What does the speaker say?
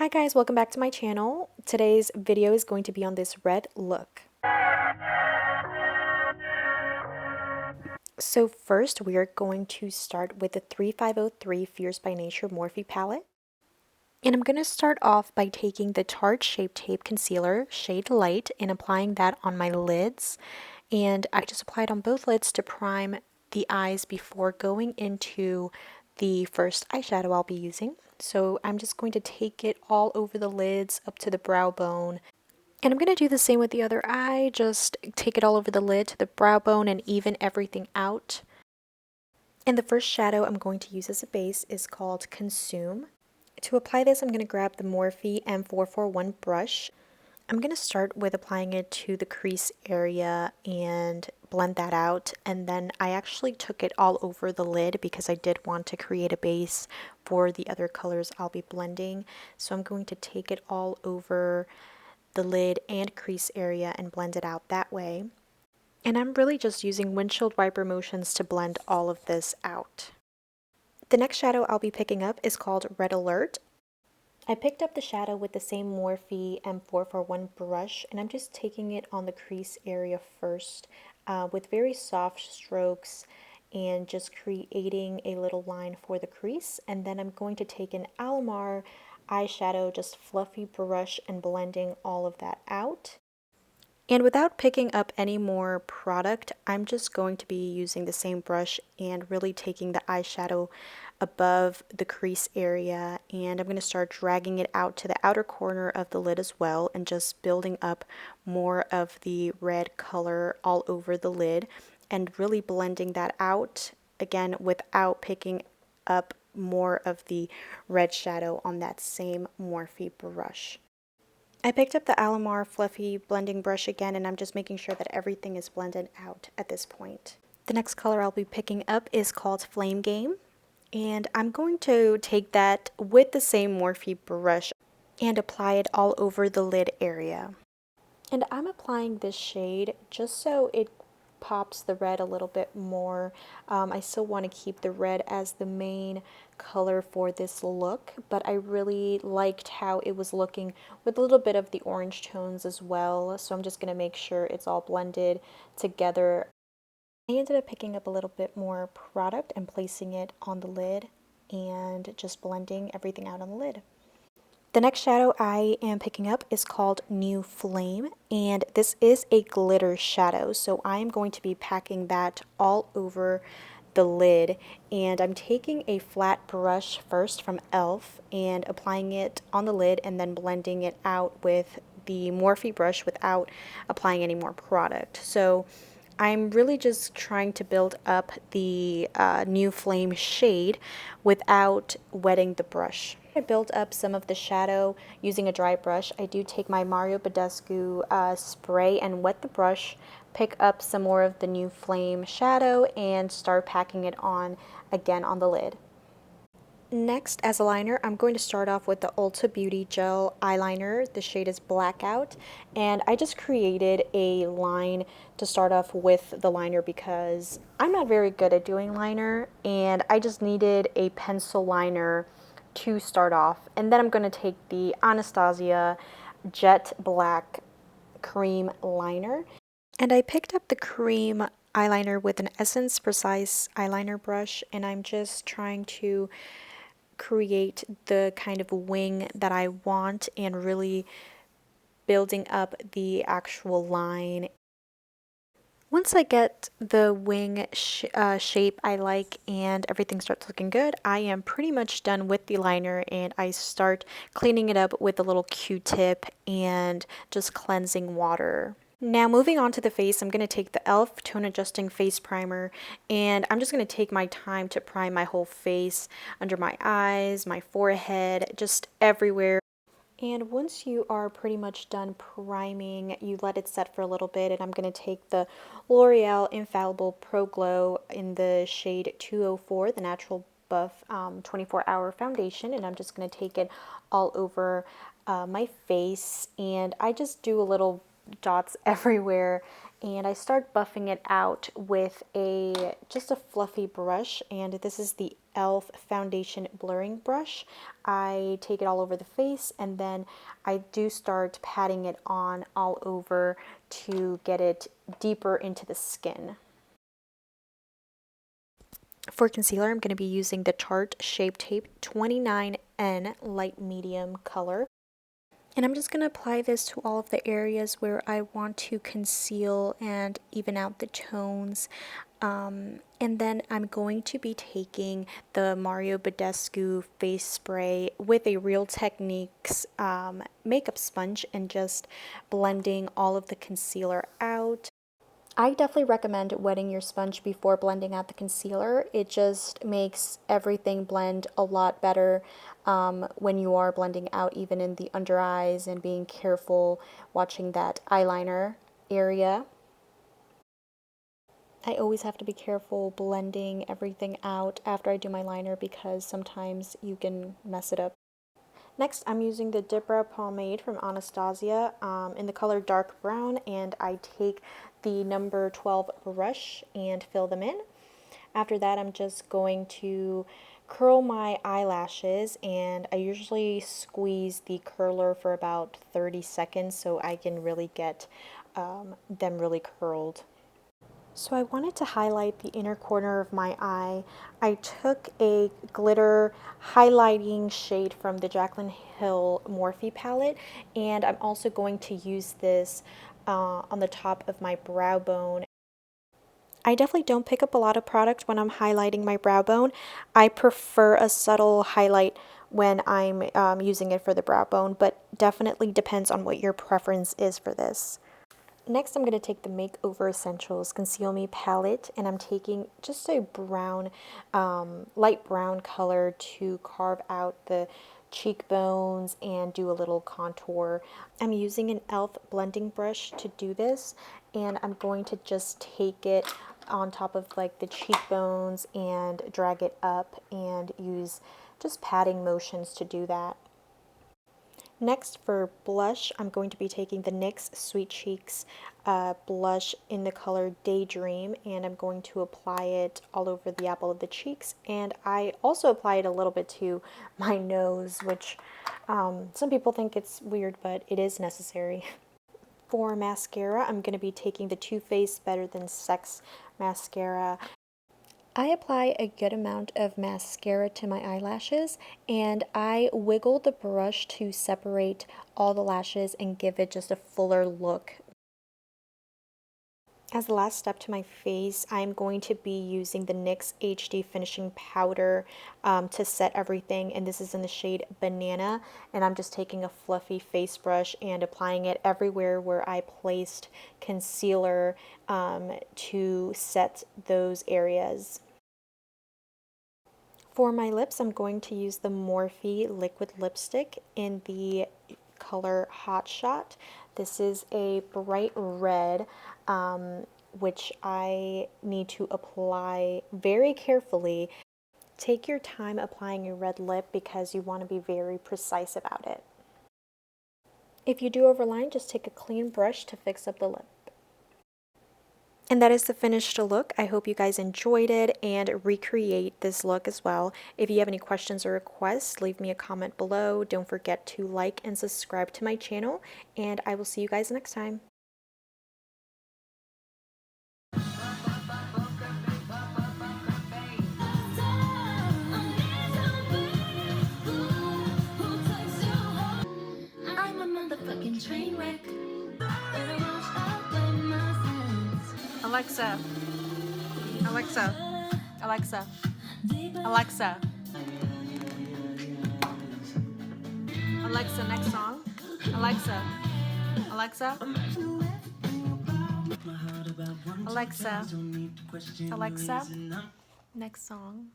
Hi guys, welcome back to my channel. Today's video is going to be on this red look. So first we are going to start with the 3503 Fierce by Nature Morphe palette. And I'm going to start off by taking the Tarte Shape Tape Concealer, shade Light, and applying that on my lids. And I just applied on both lids to prime the eyes before going into the first eyeshadow I'll be using. So I'm just going to take it all over the lids up to the brow bone. And I'm going to do the same with the other eye, just take it all over the lid to the brow bone and even everything out. And the first shadow I'm going to use as a base is called Consume. To apply this, I'm going to grab the Morphe M441 brush. I'm going to start with applying it to the crease area and blend that out, and then I actually took it all over the lid because I did want to create a base for the other colors I'll be blending. So I'm going to take it all over the lid and crease area and blend it out that way. And I'm really just using windshield wiper motions to blend all of this out. The next shadow I'll be picking up is called Red Alert. I picked up the shadow with the same Morphe M441 brush, and I'm just taking it on the crease area first with very soft strokes and just creating a little line for the crease. And then I'm going to take an Alamar eyeshadow, just fluffy brush, and blending all of that out. And without picking up any more product, I'm just going to be using the same brush and really taking the eyeshadow above the crease area, and I'm going to start dragging it out to the outer corner of the lid as well and just building up more of the red color all over the lid and really blending that out again without picking up more of the red shadow on that same Morphe brush. I picked up the Alamar Fluffy blending brush again, and I'm just making sure that everything is blended out at this point. The next color I'll be picking up is called Flame Game, and I'm going to take that with the same Morphe brush and apply it all over the lid area. And I'm applying this shade just so it pops the red a little bit more. I still want to keep the red as the main color for this look, but I really liked how it was looking with a little bit of the orange tones as well, so I'm just going to make sure it's all blended together. I ended up picking up a little bit more product and placing it on the lid and just blending everything out on the lid. The next shadow I am picking up is called New Flame, and this is a glitter shadow, so I am going to be packing that all over the lid, and I'm taking a flat brush first from e.l.f. and applying it on the lid and then blending it out with the Morphe brush without applying any more product. So I'm really just trying to build up the New Flame shade without wetting the brush. I built up some of the shadow using a dry brush. I do take my Mario Badescu spray and wet the brush, pick up some more of the New Flame shadow, and start packing it on again on the lid. Next, as a liner, I'm going to start off with the Ulta Beauty Gel eyeliner. The shade is Blackout, and I just created a line to start off with the liner because I'm not very good at doing liner, and I just needed a pencil liner to start off. And then I'm going to take the Anastasia Jet Black Cream Liner, and I picked up the cream eyeliner with an Essence Precise eyeliner brush, and I'm just trying to create the kind of wing that I want and really building up the actual line. Once I get the wing shape I like and everything starts looking good, I am pretty much done with the liner, and I start cleaning it up with a little Q-tip and just cleansing water. Now moving on to the face, I'm going to take the e.l.f. Tone Adjusting Face Primer, and I'm just going to take my time to prime my whole face, under my eyes, my forehead, just everywhere. And once you are pretty much done priming, you let it set for a little bit, and I'm going to take the L'Oreal Infallible Pro Glow in the shade 204, the Natural Buff 24-Hour Foundation, and I'm just going to take it all over my face, and I just do a little dots everywhere, and I start buffing it out with just a fluffy brush, and this is the e.l.f. foundation blurring brush. I take it all over the face, and then I do start patting it on all over to get it deeper into the skin. For concealer, I'm going to be using the Tarte Shape Tape 29N light medium color. And I'm just going to apply this to all of the areas where I want to conceal and even out the tones. And then I'm going to be taking the Mario Badescu face spray with a Real Techniques makeup sponge and just blending all of the concealer out. I definitely recommend wetting your sponge before blending out the concealer. It just makes everything blend a lot better when you are blending out, even in the under eyes, and being careful watching that eyeliner area. I always have to be careful blending everything out after I do my liner because sometimes you can mess it up. Next, I'm using the Dip Brow Pomade from Anastasia in the color dark brown, and I take the number 12 brush and fill them in. After that, I'm just going to curl my eyelashes, and I usually squeeze the curler for about 30 seconds so I can really get them really curled. So I wanted to highlight the inner corner of my eye. I took a glitter highlighting shade from the Jaclyn Hill Morphe palette, and I'm also going to use this on the top of my brow bone. I definitely don't pick up a lot of product when I'm highlighting my brow bone. I prefer a subtle highlight when I'm using it for the brow bone, but definitely depends on what your preference is for this. Next, I'm going to take the Makeover Essentials Conceal Me palette, and I'm taking just a brown, light brown color to carve out the cheekbones and do a little contour. I'm using an e.l.f. blending brush to do this, and I'm going to just take it on top of like the cheekbones and drag it up and use just patting motions to do that. Next, for blush, I'm going to be taking the NYX Sweet Cheeks blush in the color Daydream, and I'm going to apply it all over the apple of the cheeks, and I also apply it a little bit to my nose, which some people think it's weird, but it is necessary. For mascara, I'm going to be taking the Too Faced Better Than Sex mascara. I apply a good amount of mascara to my eyelashes, and I wiggle the brush to separate all the lashes and give it just a fuller look. As the last step to my face, I'm going to be using the NYX HD Finishing Powder to set everything, and this is in the shade Banana, and I'm just taking a fluffy face brush and applying it everywhere where I placed concealer to set those areas. For my lips, I'm going to use the Morphe liquid lipstick in the color Hot Shot. This is a bright red, which I need to apply very carefully. Take your time applying your red lip because you want to be very precise about it. If you do overline, just take a clean brush to fix up the lip. And that is the finished look. I hope you guys enjoyed it and recreate this look as well. If you have any questions or requests, leave me a comment below. Don't forget to like and subscribe to my channel, and I will see you guys next time. I'm a motherfucking train wreck. Alexa, Alexa, Alexa, Alexa, Alexa, next song. Alexa, Alexa, Alexa, Alexa, next song.